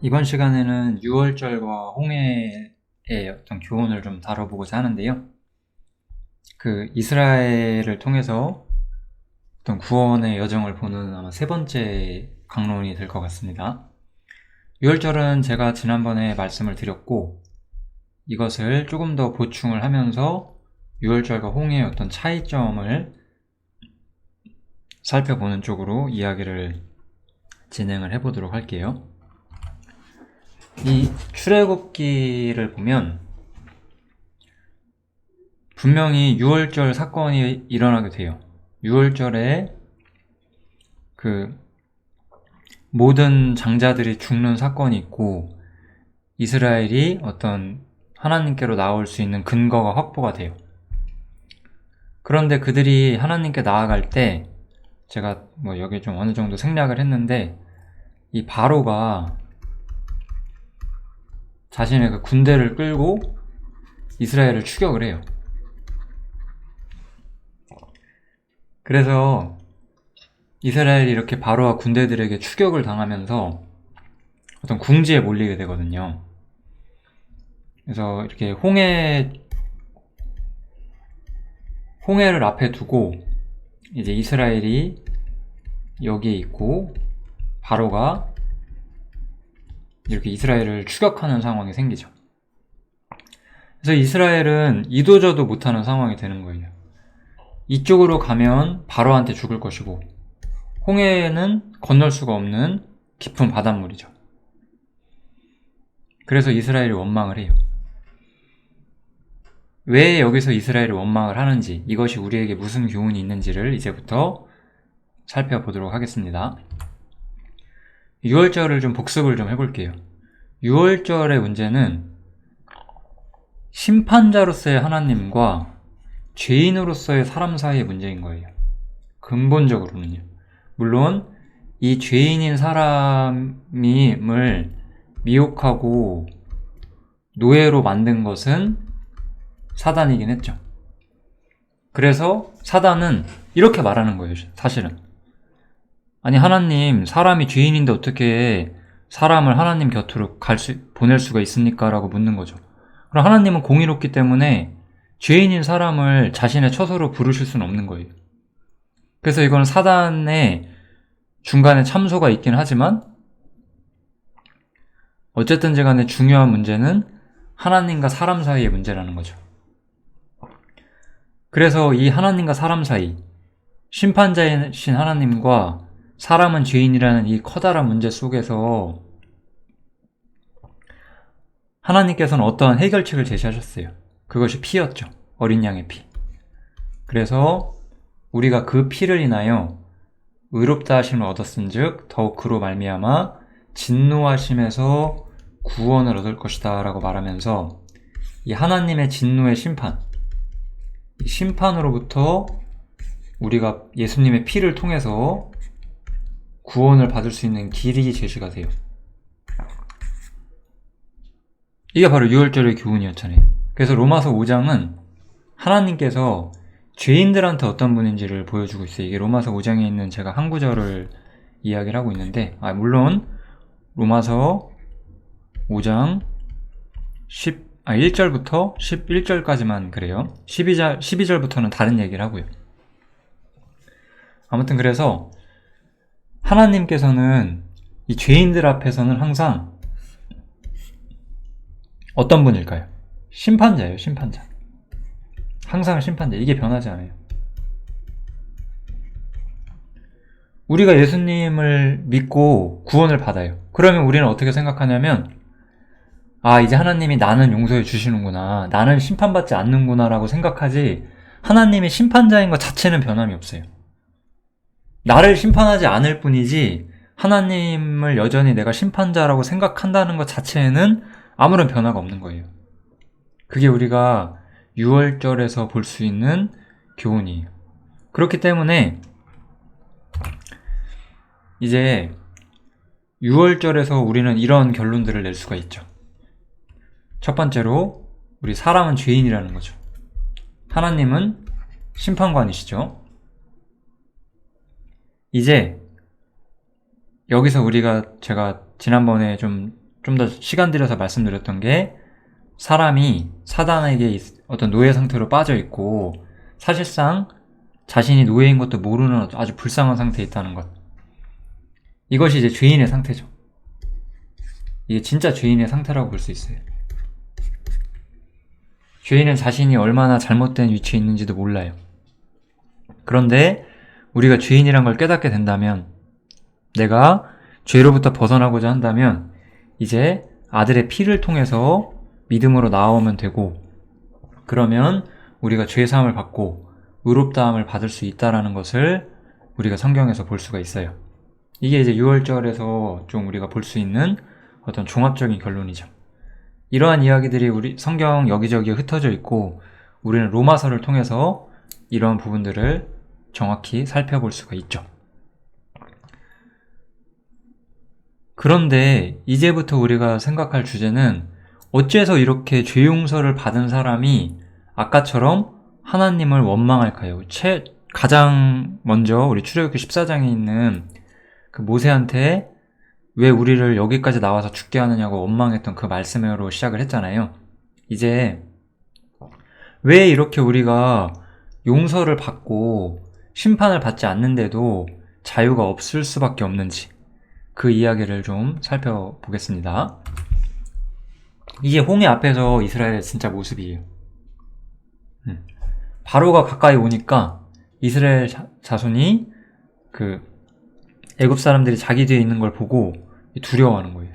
이번 시간에는 유월절과 홍해의 어떤 교훈을 좀 다뤄보고자 하는데요. 이스라엘을 통해서 어떤 구원의 여정을 보는 아마 세 번째 강론이 될 것 같습니다. 유월절은 제가 지난번에 말씀을 드렸고, 이것을 조금 더 보충을 하면서 유월절과 홍해의 어떤 차이점을 살펴보는 쪽으로 이야기를 진행을 해보도록 할게요. 이 출애굽기를 보면 분명히 유월절 사건이 일어나게 돼요. 유월절에 모든 장자들이 죽는 사건이 있고, 이스라엘이 어떤 하나님께로 나올 수 있는 근거가 확보가 돼요. 그런데 그들이 하나님께 나아갈 때, 제가 여기 좀 어느 정도 생략을 했는데, 이 바로가 자신의 그 군대를 끌고 이스라엘을 추격을 해요. 그래서 이스라엘이 이렇게 바로와 군대들에게 추격을 당하면서 어떤 궁지에 몰리게 되거든요. 그래서 이렇게 홍해를 앞에 두고 이제 이스라엘이 여기에 있고 바로가 이렇게 이스라엘을 추격하는 상황이 생기죠. 그래서 이스라엘은 이도저도 못하는 상황이 되는 거예요. 이쪽으로 가면 바로한테 죽을 것이고, 홍해는 건널 수가 없는 깊은 바닷물이죠. 그래서 이스라엘이 원망을 해요. 왜 여기서 이스라엘이 원망을 하는지, 이것이 우리에게 무슨 교훈이 있는지를 이제부터 살펴보도록 하겠습니다. 6월절을 좀 복습을 좀 해볼게요. 6월절의 문제는 심판자로서의 하나님과 죄인으로서의 사람 사이의 문제인 거예요. 근본적으로는요. 물론 이 죄인인 사람임을 미혹하고 노예로 만든 것은 사단이긴 했죠. 그래서 사단은 이렇게 말하는 거예요. 사실은 아니, 하나님, 사람이 죄인인데 어떻게 사람을 하나님 곁으로 보낼 수가 있습니까? 라고 묻는 거죠. 그럼 하나님은 공의롭기 때문에 죄인인 사람을 자신의 처소로 부르실 수는 없는 거예요. 그래서 이건 사단의 중간에 참소가 있긴 하지만, 어쨌든지 간에 중요한 문제는 하나님과 사람 사이의 문제라는 거죠. 그래서 이 하나님과 사람 사이, 심판자이신 하나님과 사람은 죄인이라는 이 커다란 문제 속에서 하나님께서는 어떠한 해결책을 제시하셨어요. 그것이 피였죠. 어린 양의 피. 그래서 우리가 그 피를 인하여 의롭다 하심을 얻었은즉 더욱 그로 말미암아 진노하심에서 구원을 얻을 것이다 라고 말하면서, 이 하나님의 진노의 심판, 이 심판으로부터 우리가 예수님의 피를 통해서 구원을 받을 수 있는 길이 제시가 돼요. 이게 바로 유월절의 교훈이었잖아요. 그래서 로마서 5장은 하나님께서 죄인들한테 어떤 분인지를 보여주고 있어요. 이게 로마서 5장에 있는 제가 한 구절을 이야기를 하고 있는데, 물론 로마서 5장 1절부터 11절까지만 그래요. 12절부터는 다른 얘기를 하고요. 아무튼 그래서 하나님께서는 이 죄인들 앞에서는 항상 어떤 분일까요? 심판자예요, 심판자. 항상 심판자. 이게 변하지 않아요. 우리가 예수님을 믿고 구원을 받아요. 그러면 우리는 어떻게 생각하냐면, 이제 하나님이 나는 용서해 주시는구나, 나는 심판받지 않는구나 라고 생각하지, 하나님이 심판자인 것 자체는 변함이 없어요. 나를 심판하지 않을 뿐이지 하나님을 여전히 내가 심판자라고 생각한다는 것 자체에는 아무런 변화가 없는 거예요. 그게 우리가 6월절에서 볼 수 있는 교훈이에요. 그렇기 때문에 이제 6월절에서 우리는 이런 결론들을 낼 수가 있죠. 첫 번째로, 우리 사람은 죄인이라는 거죠. 하나님은 심판관이시죠. 이제 여기서 제가 지난번에 좀 좀 더 시간 들여서 말씀드렸던 게 사람이 사단에게 어떤 노예 상태로 빠져 있고 사실상 자신이 노예인 것도 모르는 아주 불쌍한 상태에 있다는 것. 이것이 이제 죄인의 상태죠. 이게 진짜 죄인의 상태라고 볼 수 있어요. 죄인은 자신이 얼마나 잘못된 위치에 있는지도 몰라요. 그런데 우리가 죄인이란 걸 깨닫게 된다면, 내가 죄로부터 벗어나고자 한다면 이제 아들의 피를 통해서 믿음으로 나오면 되고, 그러면 우리가 죄사함을 받고 의롭다함을 받을 수 있다라는 것을 우리가 성경에서 볼 수가 있어요. 이게 이제 6월절에서 좀 우리가 볼 수 있는 어떤 종합적인 결론이죠. 이러한 이야기들이 우리 성경 여기저기에 흩어져 있고, 우리는 로마서를 통해서 이런 부분들을 정확히 살펴볼 수가 있죠. 그런데 이제부터 우리가 생각할 주제는, 어째서 이렇게 죄 용서를 받은 사람이 아까처럼 하나님을 원망할까요? 가장 먼저 우리 출애굽기 14장에 있는 그 모세한테 왜 우리를 여기까지 나와서 죽게 하느냐고 원망했던 그 말씀으로 시작을 했잖아요. 이제 왜 이렇게 우리가 용서를 받고 심판을 받지 않는데도 자유가 없을 수밖에 없는지, 그 이야기를 좀 살펴보겠습니다. 이게 홍해 앞에서 이스라엘의 진짜 모습이에요. 바로가 가까이 오니까 이스라엘 자손이 그 애굽 사람들이 자기 뒤에 있는 걸 보고 두려워하는 거예요.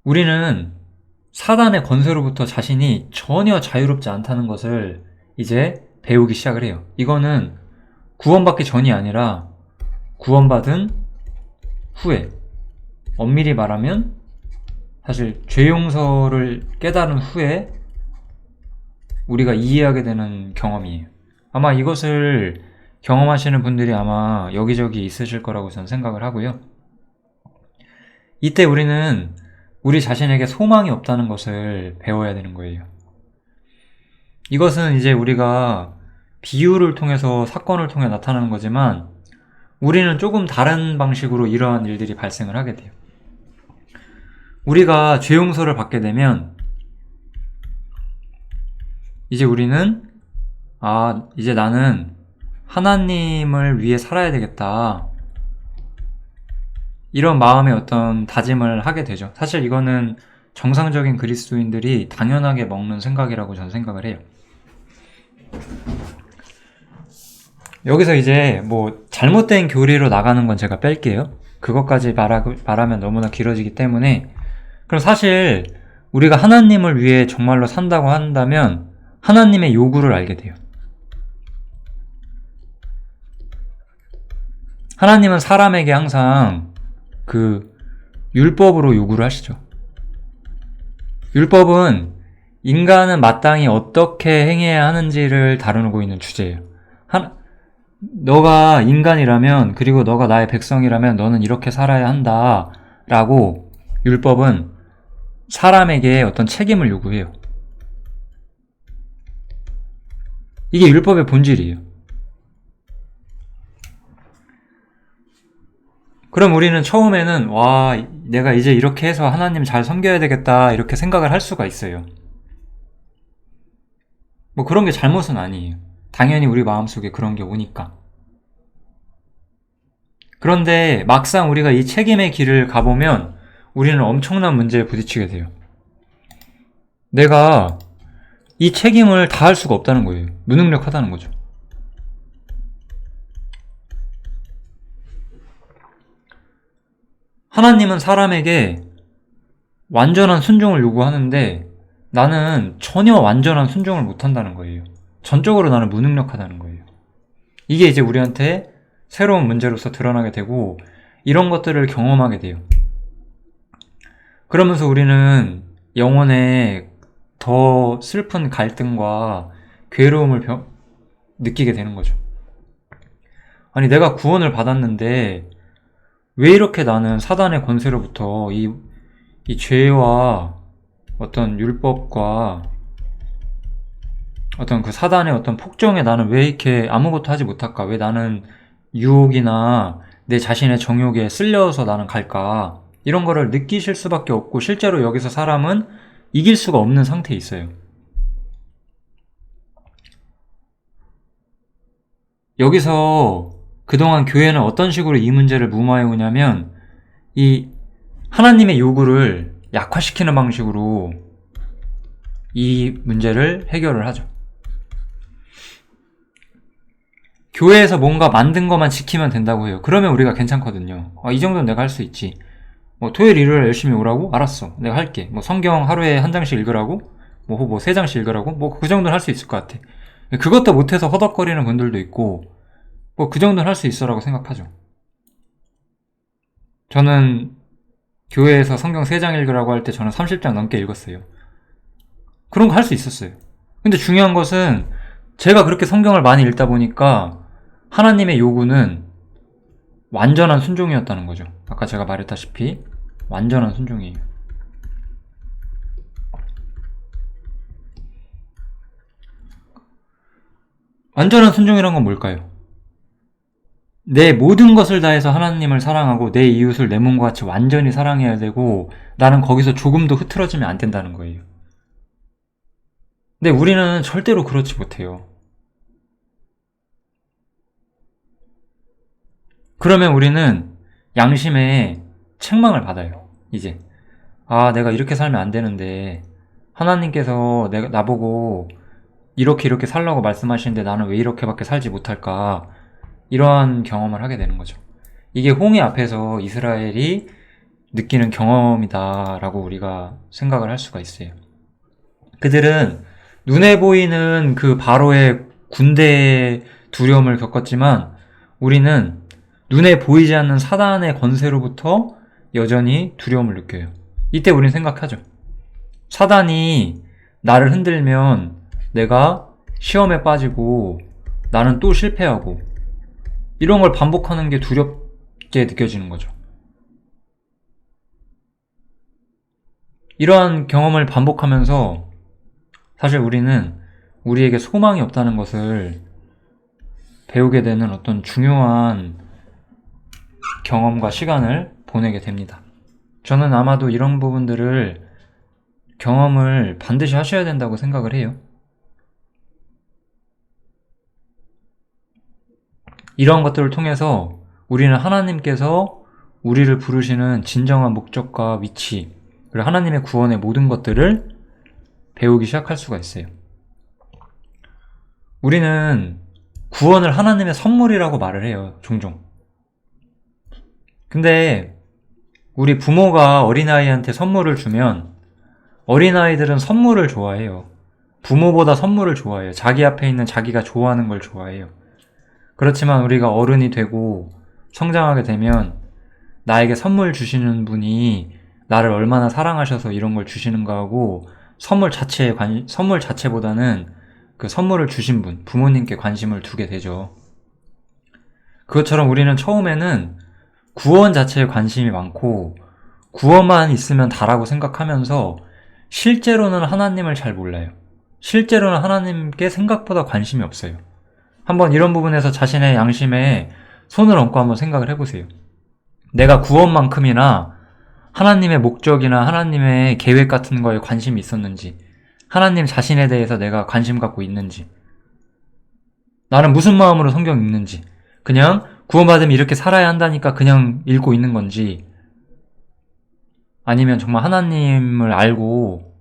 우리는 사단의 권세로부터 자신이 전혀 자유롭지 않다는 것을 이제 배우기 시작을 해요. 이거는 구원받기 전이 아니라 구원받은 후에, 엄밀히 말하면 사실 죄 용서를 깨달은 후에 우리가 이해하게 되는 경험이에요. 아마 이것을 경험하시는 분들이 아마 여기저기 있으실 거라고 저는 생각을 하고요. 이때 우리는 우리 자신에게 소망이 없다는 것을 배워야 되는 거예요. 이것은 이제 우리가 비유를 통해서, 사건을 통해 나타나는 거지만, 우리는 조금 다른 방식으로 이러한 일들이 발생을 하게 돼요. 우리가 죄 용서를 받게 되면 이제 우리는 이제 나는 하나님을 위해 살아야 되겠다, 이런 마음의 어떤 다짐을 하게 되죠. 사실 이거는 정상적인 그리스도인들이 당연하게 먹는 생각이라고 저는 생각을 해요. 여기서 이제 뭐 잘못된 교리로 나가는 건 제가 뺄게요. 그것까지 말하면 너무나 길어지기 때문에. 그럼 사실 우리가 하나님을 위해 정말로 산다고 한다면 하나님의 요구를 알게 돼요. 하나님은 사람에게 항상 그 율법으로 요구를 하시죠. 율법은 인간은 마땅히 어떻게 행해야 하는지를 다루고 있는 주제예요. 너가 인간이라면, 그리고 너가 나의 백성이라면 너는 이렇게 살아야 한다 라고 율법은 사람에게 어떤 책임을 요구해요. 이게 율법의 본질이에요. 그럼 우리는 처음에는 내가 이제 이렇게 해서 하나님 잘 섬겨야 되겠다, 이렇게 생각을 할 수가 있어요. 뭐 그런 게 잘못은 아니에요. 당연히 우리 마음속에 그런 게 오니까. 그런데 막상 우리가 이 책임의 길을 가보면 우리는 엄청난 문제에 부딪히게 돼요. 내가 이 책임을 다 할 수가 없다는 거예요. 무능력하다는 거죠. 하나님은 사람에게 완전한 순종을 요구하는데 나는 전혀 완전한 순종을 못한다는 거예요. 전적으로 나는 무능력하다는 거예요. 이게 이제 우리한테 새로운 문제로서 드러나게 되고, 이런 것들을 경험하게 돼요. 그러면서 우리는 영혼에 더 슬픈 갈등과 괴로움을 느끼게 되는 거죠. 아니, 내가 구원을 받았는데 왜 이렇게 나는 사단의 권세로부터 이 죄와 어떤 율법과 어떤 그 사단의 어떤 폭정에 나는 왜 이렇게 아무것도 하지 못할까? 왜 나는 유혹이나 내 자신의 정욕에 쓸려서 나는 갈까? 이런 거를 느끼실 수밖에 없고 실제로 여기서 사람은 이길 수가 없는 상태에 있어요. 여기서 그동안 교회는 어떤 식으로 이 문제를 무마해 오냐면 이 하나님의 요구를 약화시키는 방식으로 이 문제를 해결을 하죠. 교회에서 뭔가 만든 것만 지키면 된다고 해요. 그러면 우리가 괜찮거든요. 이 정도는 내가 할 수 있지. 토요일 일요일 열심히 오라고? 알았어, 내가 할게. 성경 하루에 한 장씩 읽으라고? 세 장씩 읽으라고? 그 정도는 할 수 있을 것 같아. 그것도 못해서 허덕거리는 분들도 있고 그 정도는 할 수 있어라고 생각하죠. 저는 교회에서 성경 3장 읽으라고 할 때 저는 30장 넘게 읽었어요. 그런 거 할 수 있었어요. 근데 중요한 것은 제가 그렇게 성경을 많이 읽다 보니까 하나님의 요구는 완전한 순종이었다는 거죠. 아까 제가 말했다시피 완전한 순종이에요. 완전한 순종이란 건 뭘까요? 내 모든 것을 다해서 하나님을 사랑하고 내 이웃을 내 몸과 같이 완전히 사랑해야 되고 나는 거기서 조금도 흐트러지면 안 된다는 거예요. 근데 우리는 절대로 그렇지 못해요. 그러면 우리는 양심에 책망을 받아요. 이제 내가 이렇게 살면 안 되는데 하나님께서 나보고 이렇게 살라고 말씀하시는데 나는 왜 이렇게밖에 살지 못할까? 이러한 경험을 하게 되는 거죠. 이게 홍해 앞에서 이스라엘이 느끼는 경험이다라고 우리가 생각을 할 수가 있어요. 그들은 눈에 보이는 그 바로의 군대의 두려움을 겪었지만 우리는 눈에 보이지 않는 사단의 권세로부터 여전히 두려움을 느껴요. 이때 우리는 생각하죠. 사단이 나를 흔들면 내가 시험에 빠지고 나는 또 실패하고 이런 걸 반복하는 게 두렵게 느껴지는 거죠. 이러한 경험을 반복하면서 사실 우리는 우리에게 소망이 없다는 것을 배우게 되는 어떤 중요한 경험과 시간을 보내게 됩니다. 저는 아마도 이런 부분들을 경험을 반드시 하셔야 된다고 생각을 해요. 이런 것들을 통해서 우리는 하나님께서 우리를 부르시는 진정한 목적과 위치, 그리고 하나님의 구원의 모든 것들을 배우기 시작할 수가 있어요. 우리는 구원을 하나님의 선물이라고 말을 해요, 종종. 근데 우리 부모가 어린아이한테 선물을 주면 어린아이들은 선물을 좋아해요. 부모보다 선물을 좋아해요. 자기 앞에 있는 자기가 좋아하는 걸 좋아해요. 그렇지만 우리가 어른이 되고 성장하게 되면 나에게 선물 주시는 분이 나를 얼마나 사랑하셔서 이런 걸 주시는가 하고 선물 자체보다는 그 선물을 주신 분, 부모님께 관심을 두게 되죠. 그것처럼 우리는 처음에는 구원 자체에 관심이 많고 구원만 있으면 다라고 생각하면서 실제로는 하나님을 잘 몰라요. 실제로는 하나님께 생각보다 관심이 없어요. 한번 이런 부분에서 자신의 양심에 손을 얹고 한번 생각을 해보세요. 내가 구원만큼이나 하나님의 목적이나 하나님의 계획 같은 거에 관심이 있었는지, 하나님 자신에 대해서 내가 관심 갖고 있는지, 나는 무슨 마음으로 성경 읽는지, 그냥 구원받으면 이렇게 살아야 한다니까 그냥 읽고 있는 건지, 아니면 정말 하나님을 알고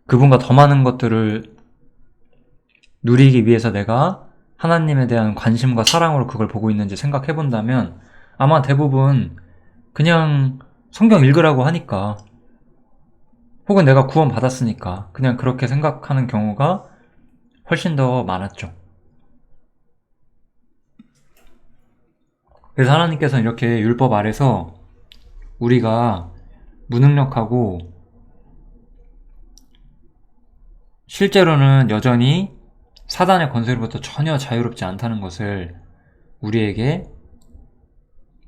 그분과 더 많은 것들을 누리기 위해서 내가 하나님에 대한 관심과 사랑으로 그걸 보고 있는지 생각해 본다면 아마 대부분 그냥 성경 읽으라고 하니까 혹은 내가 구원 받았으니까 그냥 그렇게 생각하는 경우가 훨씬 더 많았죠. 그래서 하나님께서는 이렇게 율법 아래서 우리가 무능력하고 실제로는 여전히 사단의 권세로부터 전혀 자유롭지 않다는 것을 우리에게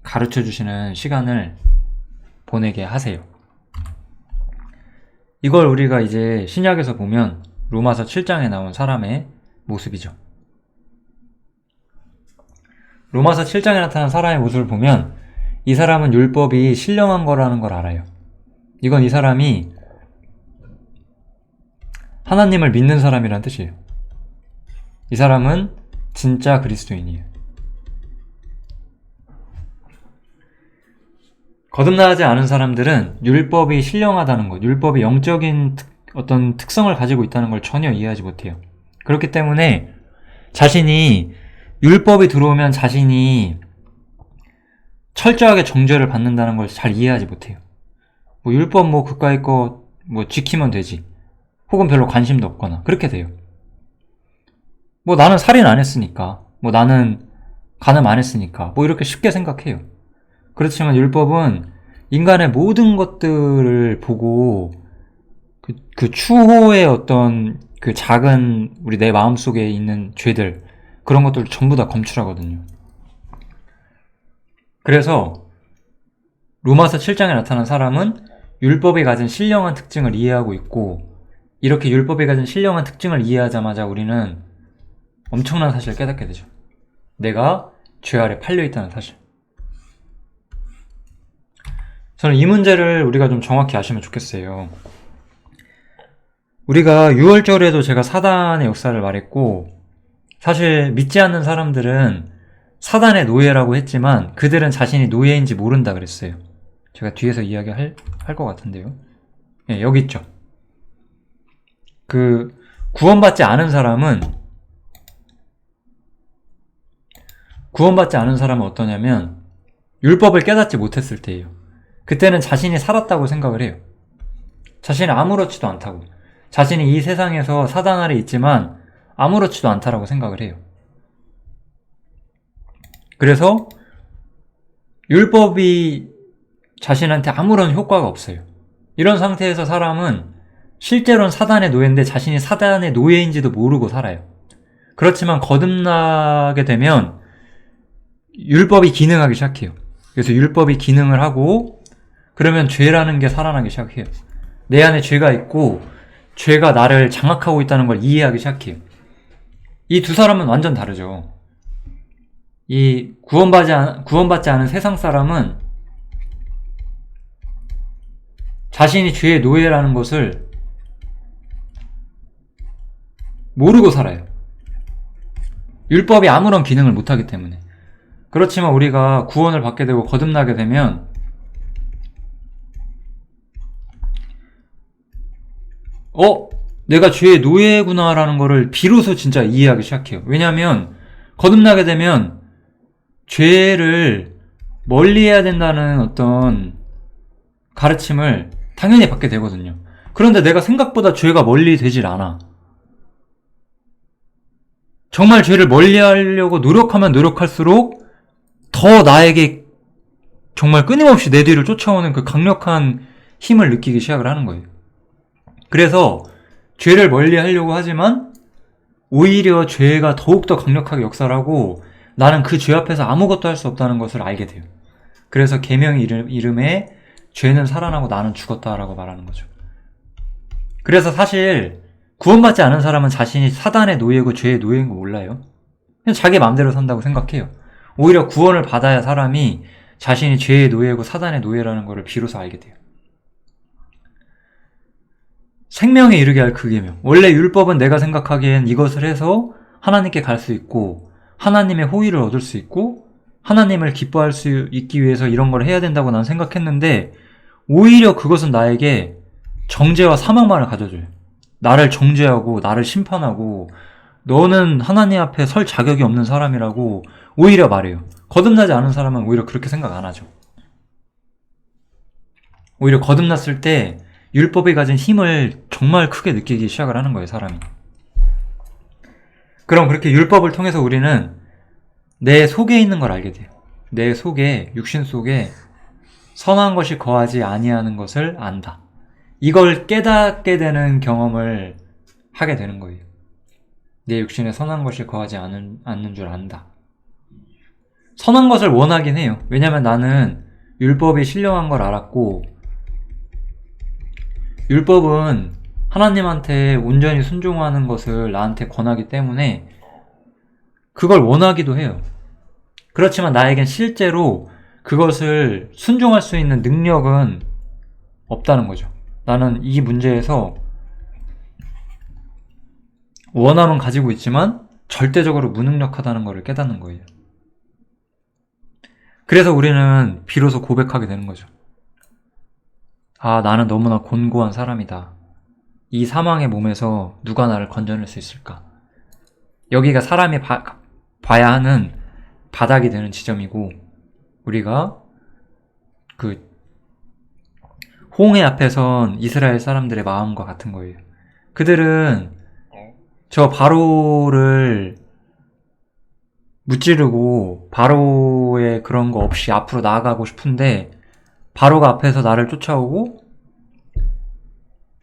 가르쳐 주시는 시간을 보내게 하세요. 이걸 우리가 이제 신약에서 보면 로마서 7장에 나온 사람의 모습이죠. 로마서 7장에 나타난 사람의 모습을 보면 이 사람은 율법이 신령한 거라는 걸 알아요. 이건 이 사람이 하나님을 믿는 사람이란 뜻이에요. 이 사람은 진짜 그리스도인이에요. 거듭나지 않은 사람들은 율법이 신령하다는 것, 율법이 영적인 어떤 특성을 가지고 있다는 걸 전혀 이해하지 못해요. 그렇기 때문에 자신이 율법이 들어오면 자신이 철저하게 정죄를 받는다는 걸 잘 이해하지 못해요. 율법 그까이 거 지키면 되지. 혹은 별로 관심도 없거나 그렇게 돼요. 나는 살인 안 했으니까, 나는 간음 안 했으니까, 이렇게 쉽게 생각해요. 그렇지만 율법은 인간의 모든 것들을 보고 그 추호의 어떤 그 작은 우리 내 마음속에 있는 죄들, 그런 것들을 전부 다 검출하거든요. 그래서 로마서 7장에 나타난 사람은 율법이 가진 신령한 특징을 이해하고 있고, 이렇게 율법이 가진 신령한 특징을 이해하자마자 우리는 엄청난 사실을 깨닫게 되죠. 내가 죄 아래 팔려있다는 사실. 저는 이 문제를 우리가 좀 정확히 아시면 좋겠어요. 우리가 6월절에도 제가 사단의 역사를 말했고, 사실 믿지 않는 사람들은 사단의 노예라고 했지만 그들은 자신이 노예인지 모른다 그랬어요. 제가 뒤에서 이야기할 것 같은데요. 예, 여기 있죠. 구원받지 않은 사람은 어떠냐면 율법을 깨닫지 못했을 때예요. 그때는 자신이 살았다고 생각을 해요. 자신이 아무렇지도 않다고. 자신이 이 세상에서 사단 아래 있지만 아무렇지도 않다라고 생각을 해요. 그래서 율법이 자신한테 아무런 효과가 없어요. 이런 상태에서 사람은 실제로는 사단의 노예인데 자신이 사단의 노예인지도 모르고 살아요. 그렇지만 거듭나게 되면 율법이 기능하기 시작해요. 그래서 율법이 기능을 하고, 그러면 죄라는 게 살아나기 시작해요. 내 안에 죄가 있고 죄가 나를 장악하고 있다는 걸 이해하기 시작해요. 이 두 사람은 완전 다르죠. 이 구원받지 않은 세상 사람은 자신이 죄의 노예라는 것을 모르고 살아요. 율법이 아무런 기능을 못하기 때문에. 그렇지만 우리가 구원을 받게 되고 거듭나게 되면 내가 죄의 노예구나라는 거를 비로소 진짜 이해하기 시작해요. 왜냐하면 거듭나게 되면 죄를 멀리해야 된다는 어떤 가르침을 당연히 받게 되거든요. 그런데 내가 생각보다 죄가 멀리 되질 않아. 정말 죄를 멀리하려고 노력하면 노력할수록 더 나에게 정말 끊임없이 내 뒤를 쫓아오는 그 강력한 힘을 느끼기 시작을 하는 거예요. 그래서 죄를 멀리하려고 하지만 오히려 죄가 더욱더 강력하게 역사를 하고 나는 그 죄 앞에서 아무것도 할 수 없다는 것을 알게 돼요. 그래서 계명의 이름에 죄는 살아나고 나는 죽었다라고 말하는 거죠. 그래서 사실 구원받지 않은 사람은 자신이 사단의 노예고 죄의 노예인 거 몰라요. 그냥 자기 마음대로 산다고 생각해요. 오히려 구원을 받아야 사람이 자신이 죄의 노예고 사단의 노예라는 것을 비로소 알게 돼요. 생명에 이르게 할 그 계명. 원래 율법은 내가 생각하기엔 이것을 해서 하나님께 갈 수 있고 하나님의 호의를 얻을 수 있고 하나님을 기뻐할 수 있기 위해서 이런 걸 해야 된다고 난 생각했는데, 오히려 그것은 나에게 정죄와 사망만을 가져줘요. 나를 정죄하고 나를 심판하고 너는 하나님 앞에 설 자격이 없는 사람이라고 오히려 말해요. 거듭나지 않은 사람은 오히려 그렇게 생각 안 하죠. 오히려 거듭났을 때 율법이 가진 힘을 정말 크게 느끼기 시작을 하는 거예요, 사람이. 그럼 그렇게 율법을 통해서 우리는 내 속에 있는 걸 알게 돼요. 내 속에, 육신 속에 선한 것이 거하지 아니하는 것을 안다. 이걸 깨닫게 되는 경험을 하게 되는 거예요. 내 육신에 선한 것이 거하지 않는 줄 안다. 선한 것을 원하긴 해요. 왜냐면 나는 율법이 신령한 걸 알았고, 율법은 하나님한테 온전히 순종하는 것을 나한테 권하기 때문에 그걸 원하기도 해요. 그렇지만 나에겐 실제로 그것을 순종할 수 있는 능력은 없다는 거죠. 나는 이 문제에서 원함은 가지고 있지만 절대적으로 무능력하다는 것을 깨닫는 거예요. 그래서 우리는 비로소 고백하게 되는 거죠. 아, 나는 너무나 곤고한 사람이다. 이 사망의 몸에서 누가 나를 건져낼 수 있을까? 여기가 사람이 봐야 하는 바닥이 되는 지점이고, 우리가 그 홍해 앞에 선 이스라엘 사람들의 마음과 같은 거예요. 그들은 저 바로를 무찌르고 바로의 그런 거 없이 앞으로 나아가고 싶은데, 바로가 앞에서 나를 쫓아오고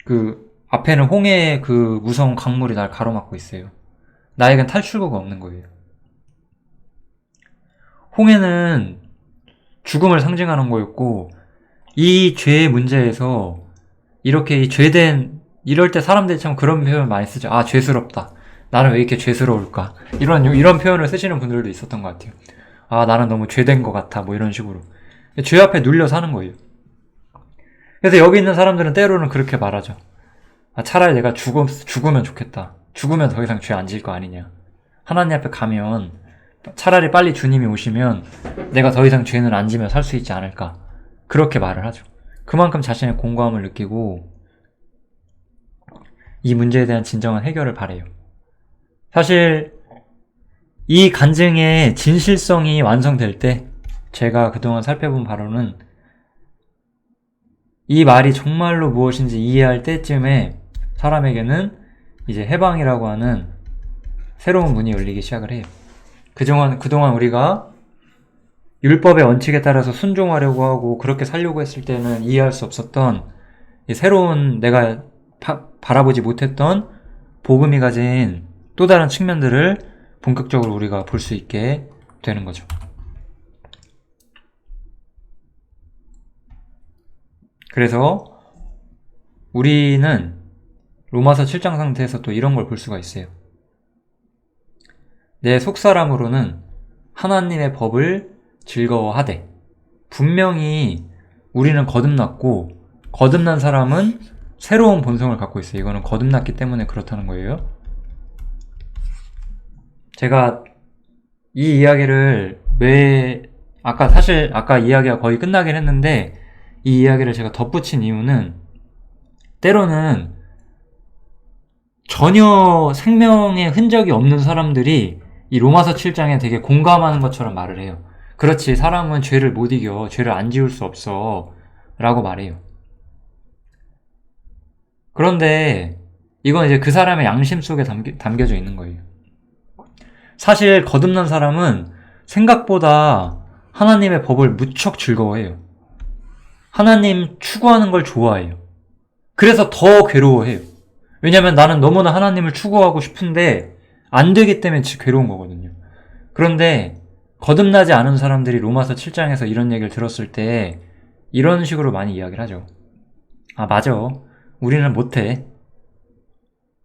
그 앞에는 홍해의 그 무서운 강물이 날 가로막고 있어요. 나에겐 탈출구가 없는 거예요. 홍해는 죽음을 상징하는 거였고, 이 죄의 문제에서 이렇게 이 죄된, 이럴 때 사람들이 참 그런 표현을 많이 쓰죠. 아, 죄스럽다. 나는 왜 이렇게 죄스러울까? 이런 표현을 쓰시는 분들도 있었던 것 같아요. 아, 나는 너무 죄된 것 같아. 뭐 이런 식으로. 죄 앞에 눌려 사는 거예요. 그래서 여기 있는 사람들은 때로는 그렇게 말하죠. 아, 차라리 내가 죽으면 좋겠다. 죽으면 더 이상 죄 안 지을 거 아니냐. 하나님 앞에 가면 차라리 빨리 주님이 오시면 내가 더 이상 죄는 안 지며 살 수 있지 않을까. 그렇게 말을 하죠. 그만큼 자신의 공고함을 느끼고 이 문제에 대한 진정한 해결을 바래요. 사실 이 간증의 진실성이 완성될 때, 제가 그동안 살펴본 바로는 이 말이 정말로 무엇인지 이해할 때쯤에 사람에게는 이제 해방이라고 하는 새로운 문이 열리기 시작을 해요. 그동안 우리가 율법의 원칙에 따라서 순종하려고 하고 그렇게 살려고 했을 때는 이해할 수 없었던 새로운, 내가 바라보지 못했던 복음이 가진 또 다른 측면들을 본격적으로 우리가 볼 수 있게 되는 거죠. 그래서 우리는 로마서 7장 상태에서 또 이런 걸 볼 수가 있어요. 내 속사람으로는 하나님의 법을 즐거워하되, 분명히 우리는 거듭났고 거듭난 사람은 새로운 본성을 갖고 있어요. 이거는 거듭났기 때문에 그렇다는 거예요. 제가 이 이야기를 아까 이야기가 거의 끝나긴 했는데, 이 이야기를 제가 덧붙인 이유는 때로는 전혀 생명의 흔적이 없는 사람들이 이 로마서 7장에 되게 공감하는 것처럼 말을 해요. 그렇지, 사람은 죄를 못 이겨. 죄를 안 지울 수 없어. 라고 말해요. 그런데 이건 이제 그 사람의 양심 속에 담겨져 있는 거예요. 사실 거듭난 사람은 생각보다 하나님의 법을 무척 즐거워해요. 하나님 추구하는 걸 좋아해요. 그래서 더 괴로워해요. 왜냐면 나는 너무나 하나님을 추구하고 싶은데 안 되기 때문에 괴로운 거거든요. 그런데 거듭나지 않은 사람들이 로마서 7장에서 이런 얘기를 들었을 때 이런 식으로 많이 이야기를 하죠. 아, 맞아. 우리는 못해.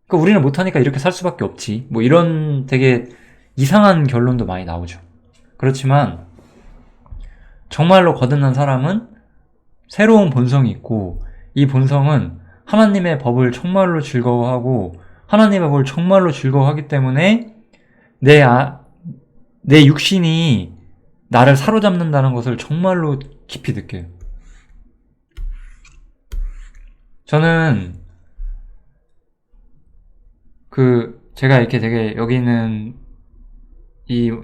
그러니까 우리는 못하니까 이렇게 살 수밖에 없지. 뭐 이런 되게 이상한 결론도 많이 나오죠. 그렇지만 정말로 거듭난 사람은 새로운 본성이 있고, 이 본성은 하나님의 법을 정말로 즐거워하고 하나님의 법을 정말로 즐거워하기 때문에 내 육신이 나를 사로잡는다는 것을 정말로 깊이 느껴요. 저는 제가 이렇게 되게 여기 있는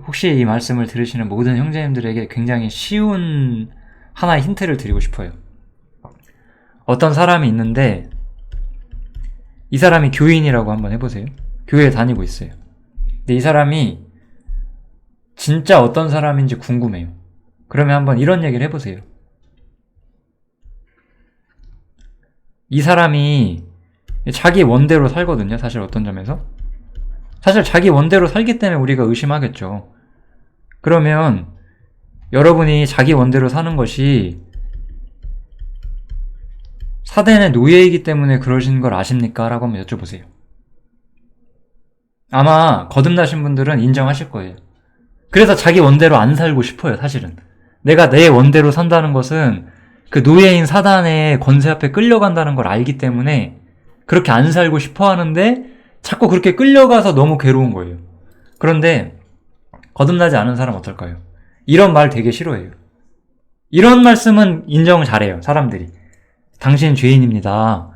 혹시 이 말씀을 들으시는 모든 형제님들에게 굉장히 쉬운 하나의 힌트를 드리고 싶어요. 어떤 사람이 있는데 이 사람이 교인이라고 한번 해보세요. 교회에 다니고 있어요. 근데 이 사람이 진짜 어떤 사람인지 궁금해요. 그러면 한번 이런 얘기를 해보세요. 이 사람이 자기 원대로 살거든요. 사실 어떤 점에서. 사실 자기 원대로 살기 때문에 우리가 의심하겠죠. 그러면 여러분이 자기 원대로 사는 것이 사단의 노예이기 때문에 그러신 걸 아십니까? 라고 한번 여쭤보세요. 아마 거듭나신 분들은 인정하실 거예요. 그래서 자기 원대로 안 살고 싶어요, 사실은. 내가 내 원대로 산다는 것은 그 노예인 사단의 권세 앞에 끌려간다는 걸 알기 때문에 그렇게 안 살고 싶어 하는데 자꾸 그렇게 끌려가서 너무 괴로운 거예요. 그런데 거듭나지 않은 사람 어떨까요? 이런 말 되게 싫어해요. 이런 말씀은 인정 잘해요, 사람들이. 당신 죄인입니다.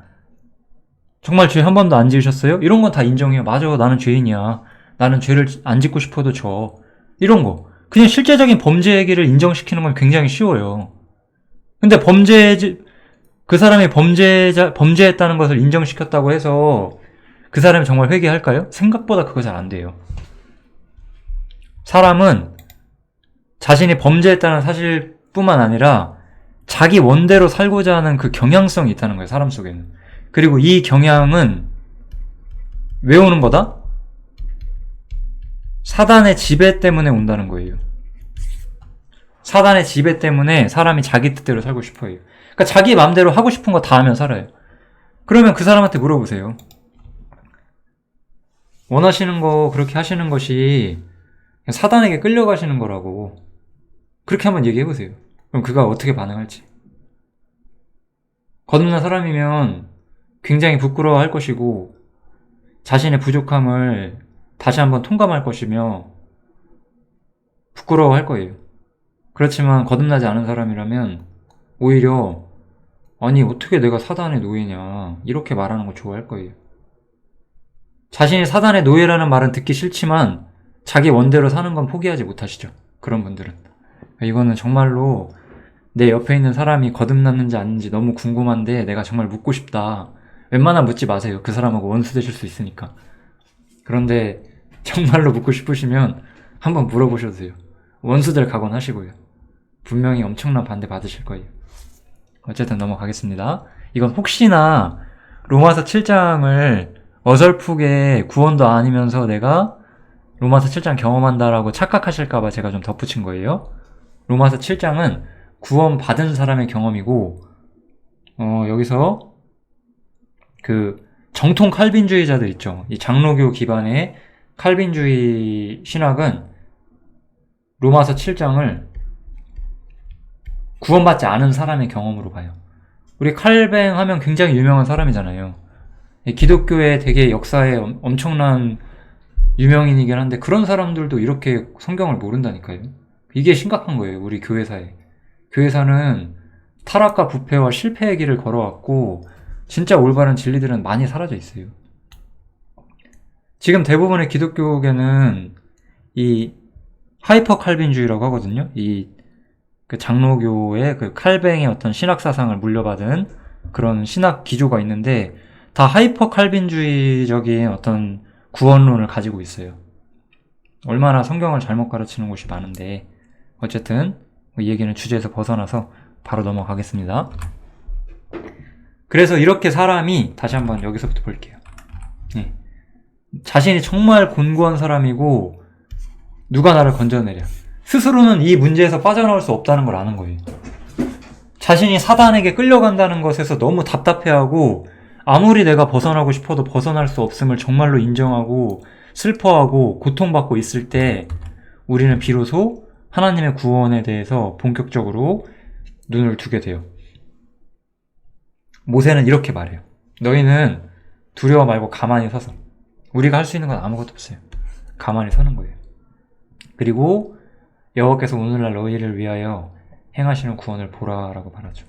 정말 죄 한 번도 안 지으셨어요? 이런 건 다 인정해요. 맞아, 나는 죄인이야. 나는 죄를 안 짓고 싶어도 져. 이런 거. 그냥 실제적인 범죄 얘기를 인정시키는 건 굉장히 쉬워요. 근데 그 사람이 범죄했다는 것을 인정시켰다고 해서 그 사람이 정말 회개할까요? 생각보다 그거 잘 안 돼요. 사람은 자신이 범죄했다는 사실뿐만 아니라 자기 원대로 살고자 하는 그 경향성이 있다는 거예요, 사람 속에는. 그리고 이 경향은 왜 오는 거다? 사단의 지배 때문에 온다는 거예요. 사단의 지배 때문에 사람이 자기 뜻대로 살고 싶어 해요. 그러니까 자기 마음대로 하고 싶은 거 다 하면 살아요. 그러면 그 사람한테 물어보세요. 원하시는 거 그렇게 하시는 것이 사단에게 끌려가시는 거라고. 그렇게 한번 얘기해보세요. 그럼 그가 어떻게 반응할지. 거듭난 사람이면 굉장히 부끄러워할 것이고 자신의 부족함을 다시 한번 통감할 것이며 부끄러워할 거예요. 그렇지만 거듭나지 않은 사람이라면 오히려 아니 어떻게 내가 사단의 노예냐 이렇게 말하는 걸 좋아할 거예요. 자신이 사단의 노예라는 말은 듣기 싫지만 자기 원대로 사는 건 포기하지 못하시죠. 그런 분들은. 이거는 정말로 내 옆에 있는 사람이 거듭났는지 아닌지 너무 궁금한데 내가 정말 묻고 싶다. 웬만하면 묻지 마세요. 그 사람하고 원수 되실 수 있으니까. 그런데 정말로 묻고 싶으시면 한번 물어보셔도 돼요. 원수 될 각오하시고요. 분명히 엄청난 반대 받으실 거예요. 어쨌든 넘어가겠습니다. 이건 혹시나 로마서 7장을 어설프게 구원도 아니면서 내가 로마서 7장 경험한다라고 착각하실까봐 제가 좀 덧붙인 거예요. 로마서 7장은 구원 받은 사람의 경험이고 여기서 그 정통 칼빈주의자들 있죠. 이 장로교 기반의 칼빈주의 신학은 로마서 7장을 구원받지 않은 사람의 경험으로 봐요. 우리 칼뱅 하면 굉장히 유명한 사람이잖아요. 기독교의 되게 역사에 엄청난 유명인이긴 한데 그런 사람들도 이렇게 성경을 모른다니까요. 이게 심각한 거예요. 우리 교회사에. 교회사는 타락과 부패와 실패의 길을 걸어왔고 진짜 올바른 진리들은 많이 사라져 있어요. 지금 대부분의 기독교계는 이 하이퍼 칼빈주의라고 하거든요. 그 장로교의 그 칼뱅의 어떤 신학 사상을 물려받은 그런 신학 기조가 있는데 다 하이퍼 칼빈주의적인 어떤 구원론을 가지고 있어요. 얼마나 성경을 잘못 가르치는 곳이 많은데 어쨌든 이 얘기는 주제에서 벗어나서 바로 넘어가겠습니다. 그래서 이렇게 사람이 다시 한번 여기서부터 볼게요. 네. 자신이 정말 곤고한 사람이고 누가 나를 건져내랴. 스스로는 이 문제에서 빠져나올 수 없다는 걸 아는 거예요. 자신이 사단에게 끌려간다는 것에서 너무 답답해하고 아무리 내가 벗어나고 싶어도 벗어날 수 없음을 정말로 인정하고 슬퍼하고 고통받고 있을 때 우리는 비로소 하나님의 구원에 대해서 본격적으로 눈을 두게 돼요. 모세는 이렇게 말해요. 너희는 두려워 말고 가만히 서서. 우리가 할 수 있는 건 아무것도 없어요. 가만히 서는 거예요. 그리고 여호와께서 오늘날 너희를 위하여 행하시는 구원을 보라라고 말하죠.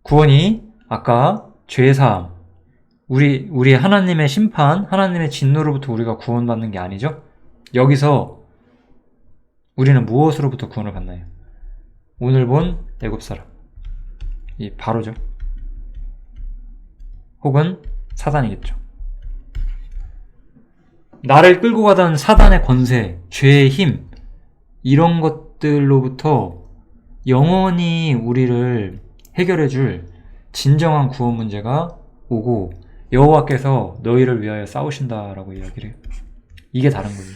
구원이 아까 죄사함, 우리 하나님의 심판, 하나님의 진노로부터 우리가 구원받는 게 아니죠. 여기서 우리는 무엇으로부터 구원을 받나요? 오늘 본 애굽 사람, 이 바로죠. 혹은 사단이겠죠. 나를 끌고 가던 사단의 권세, 죄의 힘, 이런 것들로부터 영원히 우리를 해결해줄 진정한 구원 문제가 오고 여호와께서 너희를 위하여 싸우신다라고 이야기를 해요. 이게 다른 거예요.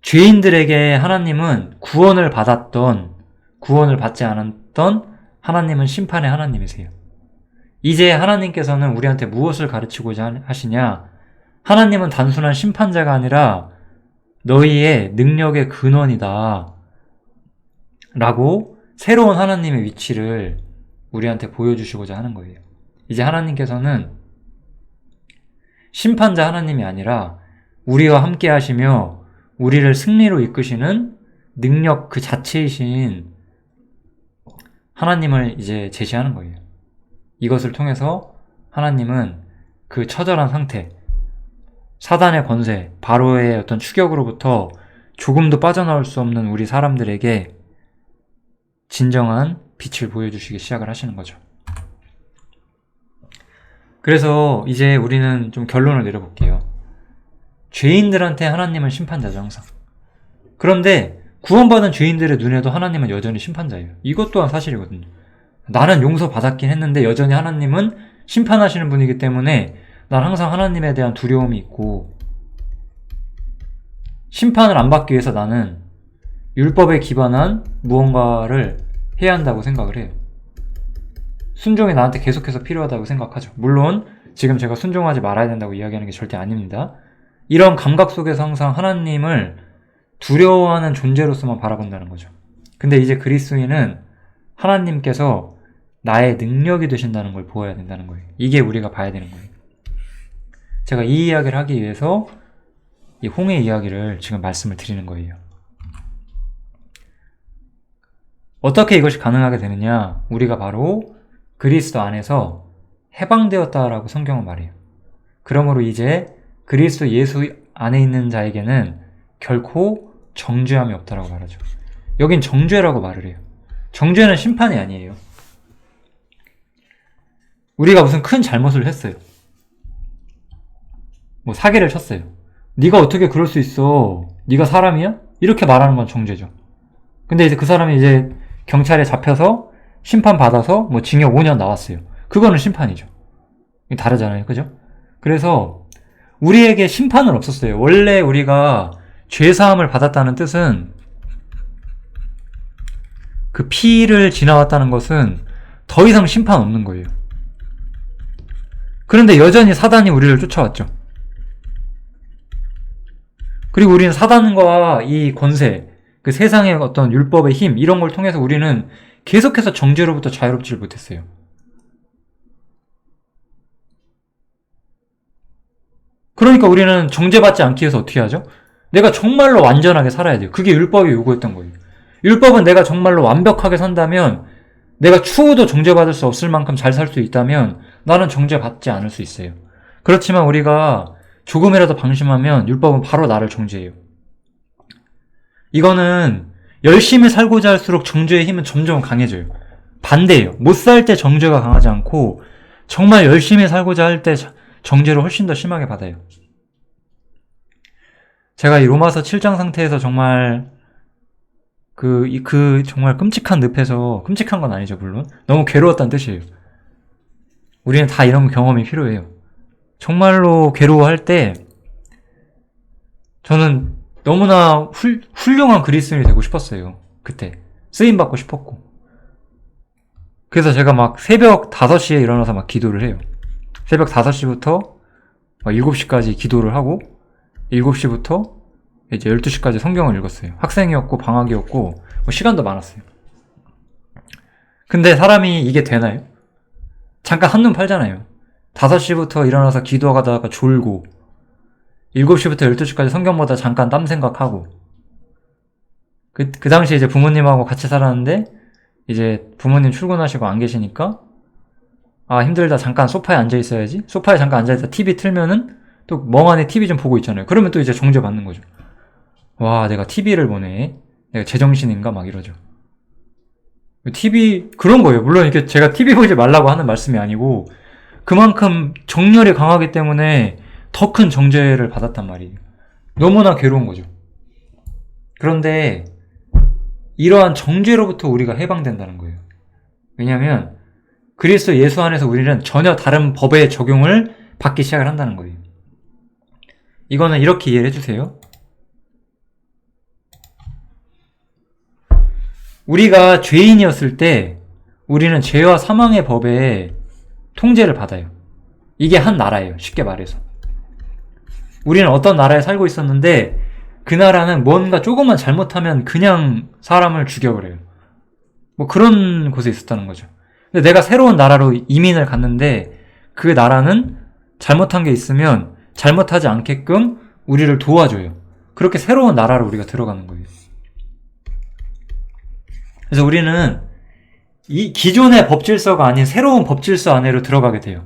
죄인들에게 하나님은 구원을 받았던, 구원을 받지 않았던 하나님은 심판의 하나님이세요. 이제 하나님께서는 우리한테 무엇을 가르치고자 하시냐? 하나님은 단순한 심판자가 아니라 너희의 능력의 근원이다 라고 새로운 하나님의 위치를 우리한테 보여주시고자 하는 거예요. 이제 하나님께서는 심판자 하나님이 아니라 우리와 함께 하시며 우리를 승리로 이끄시는 능력 그 자체이신 하나님을 이제 제시하는 거예요. 이것을 통해서 하나님은 그 처절한 상태, 사단의 권세, 바로의 어떤 추격으로부터 조금도 빠져나올 수 없는 우리 사람들에게 진정한 빛을 보여주시기 시작을 하시는 거죠. 그래서 이제 우리는 좀 결론을 내려볼게요. 죄인들한테 하나님은 심판자죠, 항상. 그런데 구원받은 죄인들의 눈에도 하나님은 여전히 심판자예요. 이것 또한 사실이거든요. 나는 용서받았긴 했는데 여전히 하나님은 심판하시는 분이기 때문에 난 항상 하나님에 대한 두려움이 있고, 심판을 안 받기 위해서 나는 율법에 기반한 무언가를 해야 한다고 생각을 해요. 순종이 나한테 계속해서 필요하다고 생각하죠. 물론 지금 제가 순종하지 말아야 된다고 이야기하는 게 절대 아닙니다. 이런 감각 속에서 항상 하나님을 두려워하는 존재로서만 바라본다는 거죠. 근데 이제 그리스도인은 하나님께서 나의 능력이 되신다는 걸 보아야 된다는 거예요. 이게 우리가 봐야 되는 거예요. 제가 이 이야기를 하기 위해서 이 홍해 이야기를 지금 말씀을 드리는 거예요. 어떻게 이것이 가능하게 되느냐? 우리가 바로 그리스도 안에서 해방되었다라고 성경은 말해요. 그러므로 이제 그리스도 예수 안에 있는 자에게는 결코 정죄함이 없다라고 말하죠. 여긴 정죄라고 말을 해요. 정죄는 심판이 아니에요. 우리가 무슨 큰 잘못을 했어요. 뭐 사기를 쳤어요. 네가 어떻게 그럴 수 있어? 네가 사람이야? 이렇게 말하는 건 정죄죠. 근데 이제 그 사람이 이제 경찰에 잡혀서 심판받아서 뭐 징역 5년 나왔어요. 그거는 심판이죠. 다르잖아요. 그죠? 그래서 우리에게 심판은 없었어요. 원래 우리가 죄사함을 받았다는 뜻은, 그 피를 지나왔다는 것은 더 이상 심판 없는 거예요. 그런데 여전히 사단이 우리를 쫓아왔죠. 그리고 우리는 사단과 이 권세, 그 세상의 어떤 율법의 힘, 이런 걸 통해서 우리는 계속해서 정죄로부터 자유롭지를 못했어요. 그러니까 우리는 정죄받지 않기 위해서 어떻게 하죠? 내가 정말로 완전하게 살아야 돼요. 그게 율법이 요구했던 거예요. 율법은 내가 정말로 완벽하게 산다면, 내가 추후도 정죄받을 수 없을 만큼 잘 살 수 있다면 나는 정죄받지 않을 수 있어요. 그렇지만 우리가 조금이라도 방심하면 율법은 바로 나를 정죄해요. 이거는 열심히 살고자 할수록 정죄의 힘은 점점 강해져요. 반대예요. 못 살 때 정죄가 강하지 않고 정말 열심히 살고자 할 때 정죄를 훨씬 더 심하게 받아요. 제가 이 로마서 7장 상태에서 정말 정말 끔찍한 늪에서, 끔찍한 건 아니죠, 물론. 너무 괴로웠다는 뜻이에요. 우리는 다 이런 경험이 필요해요. 정말로 괴로워할 때 저는 너무나 훌륭한 그리스도인이 되고 싶었어요. 그때 쓰임받고 싶었고. 그래서 제가 막 새벽 5시에 일어나서 막 기도를 해요. 새벽 5시부터 7시까지 기도를 하고 7시부터 이제 12시까지 성경을 읽었어요. 학생이었고 방학이었고 뭐 시간도 많았어요. 근데 사람이 이게 되나요? 잠깐 한눈 팔잖아요. 5시부터 일어나서 기도하다가 졸고 7시부터 12시까지 성경 보다 잠깐 딴 생각하고, 그 당시에 이제 부모님하고 같이 살았는데 이제 부모님 출근하시고 안 계시니까 힘들다, 잠깐 소파에 앉아 있어야지. 소파에 잠깐 앉아 있다 TV 틀면은 또 멍하니 TV 좀 보고 있잖아요. 그러면 또 이제 정죄 받는 거죠. 와, 내가 TV를 보네. 내가 제정신인가 막 이러죠. TV 그런 거예요. 물론 이게 제가 TV 보지 말라고 하는 말씀이 아니고 그만큼 정열이 강하기 때문에 더 큰 정죄를 받았단 말이에요. 너무나 괴로운 거죠. 그런데 이러한 정죄로부터 우리가 해방된다는 거예요. 왜냐하면 그리스도 예수 안에서 우리는 전혀 다른 법의 적용을 받기 시작을 한다는 거예요. 이거는 이렇게 이해를 해주세요. 우리가 죄인이었을 때 우리는 죄와 사망의 법에 통제를 받아요. 이게 한 나라예요. 쉽게 말해서. 우리는 어떤 나라에 살고 있었는데 그 나라는 뭔가 조금만 잘못하면 그냥 사람을 죽여버려요. 뭐 그런 곳에 있었다는 거죠. 근데 내가 새로운 나라로 이민을 갔는데 그 나라는 잘못한 게 있으면 잘못하지 않게끔 우리를 도와줘요. 그렇게 새로운 나라로 우리가 들어가는 거예요. 그래서 우리는 이 기존의 법질서가 아닌 새로운 법질서 안으로 들어가게 돼요.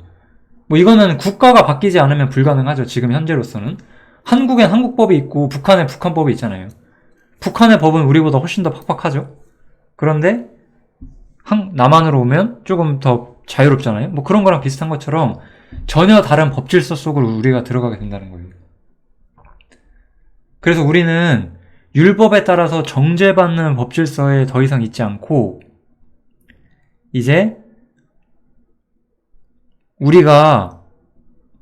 뭐 이거는 국가가 바뀌지 않으면 불가능하죠. 지금 현재로서는. 한국엔 한국법이 있고 북한엔 북한법이 있잖아요. 북한의 법은 우리보다 훨씬 더 팍팍하죠. 그런데 남한으로 오면 조금 더 자유롭잖아요. 뭐 그런 거랑 비슷한 것처럼 전혀 다른 법질서 속으로 우리가 들어가게 된다는 거예요. 그래서 우리는 율법에 따라서 정죄받는 법질서에 더 이상 있지 않고 이제 우리가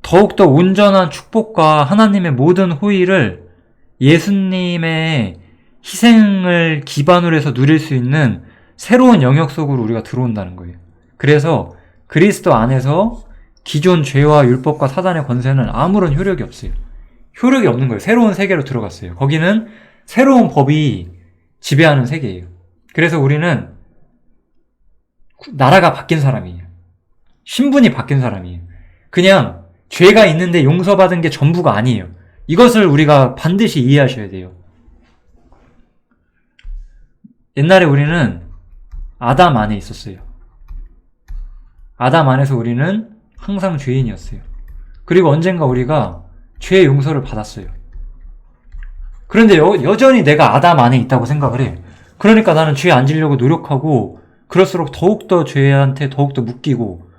더욱더 온전한 축복과 하나님의 모든 호의를 예수님의 희생을 기반으로 해서 누릴 수 있는 새로운 영역 속으로 우리가 들어온다는 거예요. 그래서 그리스도 안에서 기존 죄와 율법과 사단의 권세는 아무런 효력이 없어요. 효력이 없는 거예요. 새로운 세계로 들어갔어요. 거기는 새로운 법이 지배하는 세계예요. 그래서 우리는 나라가 바뀐 사람이에요. 신분이 바뀐 사람이에요. 그냥 죄가 있는데 용서받은 게 전부가 아니에요. 이것을 우리가 반드시 이해하셔야 돼요. 옛날에 우리는 아담 안에 있었어요. 아담 안에서 우리는 항상 죄인이었어요. 그리고 언젠가 우리가 죄의 용서를 받았어요. 그런데 여전히 내가 아담 안에 있다고 생각을 해. 그러니까 나는 죄 안 지려고 노력하고 그럴수록 더욱더 죄한테 더욱더 묶이고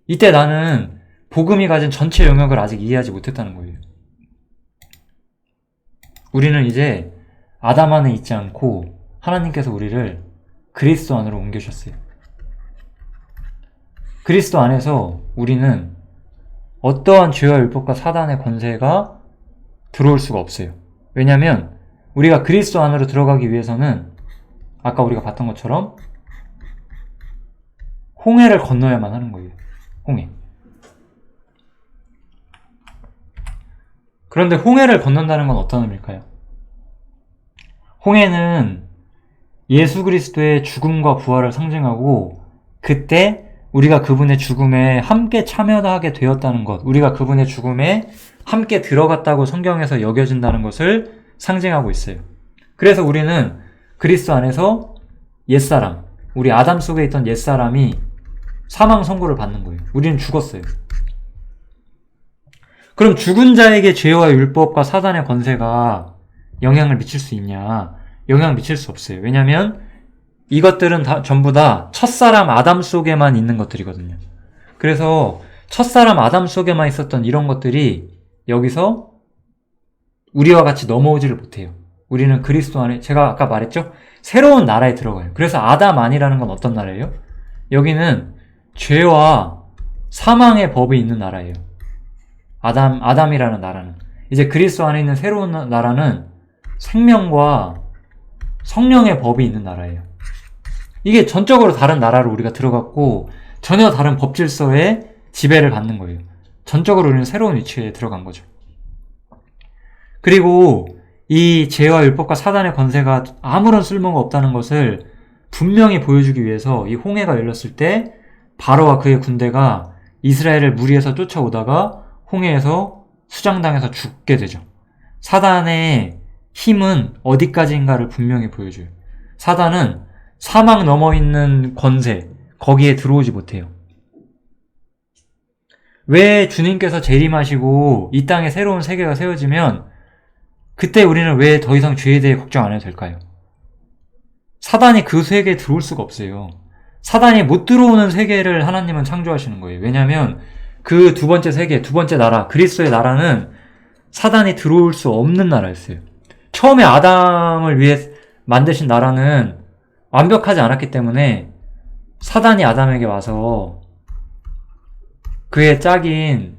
이때 나는 복음이 가진 전체 영역을 아직 이해하지 못했다는 거예요. 우리는 이제 아담 안에 있지 않고 하나님께서 우리를 그리스도 안으로 옮기셨어요. 그리스도 안에서 우리는 어떠한 죄와 율법과 사단의 권세가 들어올 수가 없어요. 왜냐하면 우리가 그리스도 안으로 들어가기 위해서는 아까 우리가 봤던 것처럼 홍해를 건너야만 하는 거예요. 홍해. 그런데 홍해를 건넌다는 건 어떤 의미일까요? 홍해는 예수 그리스도의 죽음과 부활을 상징하고 그때 우리가 그분의 죽음에 함께 참여하게 되었다는 것, 우리가 그분의 죽음에 함께 들어갔다고 성경에서 여겨진다는 것을 상징하고 있어요. 그래서 우리는 그리스도 안에서 옛사람, 우리 아담 속에 있던 옛사람이 사망 선고를 받는 거예요. 우리는 죽었어요. 그럼 죽은 자에게 죄와 율법과 사단의 권세가 영향을 미칠 수 있냐? 영향을 미칠 수 없어요. 왜냐하면 이것들은 전부 다 첫사람 아담 속에만 있는 것들이거든요. 그래서 첫사람 아담 속에만 있었던 이런 것들이 여기서 우리와 같이 넘어오지를 못해요. 우리는 그리스도 안에, 제가 아까 말했죠? 새로운 나라에 들어가요. 그래서 아담 안이라는 건 어떤 나라예요? 여기는 죄와 사망의 법이 있는 나라예요. 아담이라는 나라는. 이제 그리스도 안에 있는 새로운 나라는 생명과 성령의 법이 있는 나라예요. 이게 전적으로 다른 나라로 우리가 들어갔고 전혀 다른 법질서에 지배를 받는 거예요. 전적으로 우리는 새로운 위치에 들어간 거죠. 그리고 이 죄와 율법과 사단의 권세가 아무런 쓸모가 없다는 것을 분명히 보여주기 위해서 이 홍해가 열렸을 때 바로와 그의 군대가 이스라엘을 무리해서 쫓아오다가 홍해에서 수장당해서 죽게 되죠. 사단의 힘은 어디까지인가를 분명히 보여줘요. 사단은 사망 넘어 있는 권세, 거기에 들어오지 못해요. 왜 주님께서 재림하시고 이 땅에 새로운 세계가 세워지면 그때 우리는 왜 더 이상 죄에 대해 걱정 안 해도 될까요? 사단이 그 세계에 들어올 수가 없어요. 사단이 못 들어오는 세계를 하나님은 창조하시는 거예요. 왜냐하면 그 두 번째 세계, 두 번째 나라, 그리스도의 나라는 사단이 들어올 수 없는 나라였어요. 처음에 아담을 위해 만드신 나라는 완벽하지 않았기 때문에 사단이 아담에게 와서 그의 짝인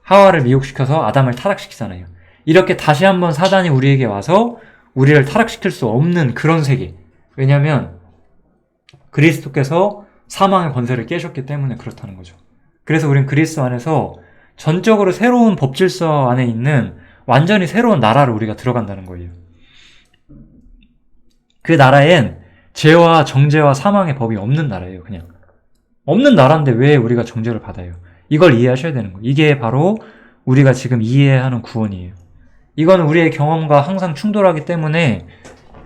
하와를 미혹시켜서 아담을 타락시키잖아요. 이렇게 다시 한번 사단이 우리에게 와서 우리를 타락시킬 수 없는 그런 세계. 왜냐하면 그리스도께서 사망의 권세를 깨셨기 때문에 그렇다는 거죠. 그래서 우린 그리스도 안에서 전적으로 새로운 법질서 안에 있는 완전히 새로운 나라로 우리가 들어간다는 거예요. 그 나라엔 죄와 정죄와 사망의 법이 없는 나라예요. 그냥 없는 나라인데 왜 우리가 정죄를 받아요? 이걸 이해하셔야 되는 거예요. 이게 바로 우리가 지금 이해하는 구원이에요. 이거는 우리의 경험과 항상 충돌하기 때문에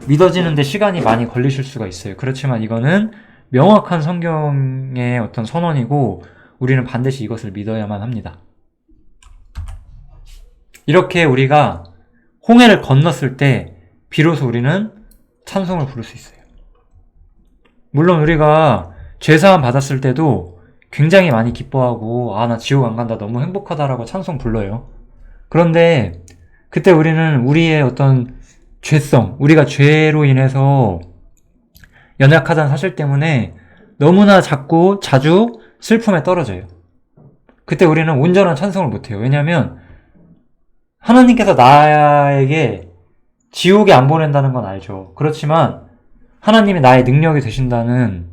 믿어지는데 시간이 많이 걸리실 수가 있어요. 그렇지만 이거는 명확한 성경의 어떤 선언이고 우리는 반드시 이것을 믿어야만 합니다. 이렇게 우리가 홍해를 건넜을 때 비로소 우리는 찬송을 부를 수 있어요. 물론 우리가 죄사함 받았을 때도 굉장히 많이 기뻐하고 나 지옥 안 간다 너무 행복하다라고 찬송 불러요. 그런데 그때 우리는 우리의 어떤 죄성, 우리가 죄로 인해서 연약하다는 사실 때문에 너무나 자주 슬픔에 떨어져요. 그때 우리는 온전한 찬송을 못해요. 왜냐하면 하나님께서 나에게 지옥에 안 보낸다는 건 알죠. 그렇지만 하나님이 나의 능력이 되신다는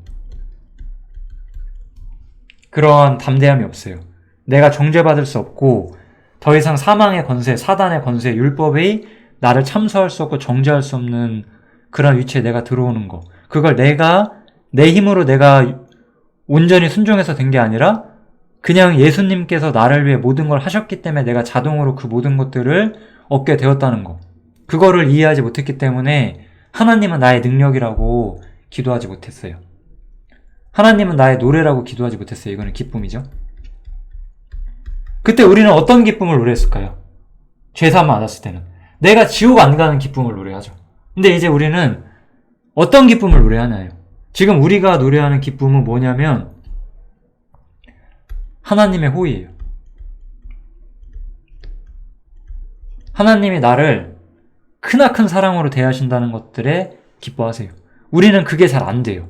그러한 담대함이 없어요. 내가 정죄받을 수 없고 더 이상 사망의 권세, 사단의 권세, 율법이 나를 참소할 수 없고 정죄할 수 없는 그런 위치에 내가 들어오는 거. 그걸 내 힘으로 내가 온전히 순종해서 된 게 아니라 그냥 예수님께서 나를 위해 모든 걸 하셨기 때문에 내가 자동으로 그 모든 것들을 얻게 되었다는 거. 그거를 이해하지 못했기 때문에 하나님은 나의 능력이라고 기도하지 못했어요. 하나님은 나의 노래라고 기도하지 못했어요. 이거는 기쁨이죠. 그때 우리는 어떤 기쁨을 노래했을까요? 죄사함 받았을 때는 내가 지옥 안 가는 기쁨을 노래하죠. 근데 이제 우리는 어떤 기쁨을 노래하나요? 지금 우리가 노래하는 기쁨은 뭐냐면 하나님의 호의예요. 하나님이 나를 크나큰 사랑으로 대하신다는 것들에 기뻐하세요. 우리는 그게 잘 안 돼요.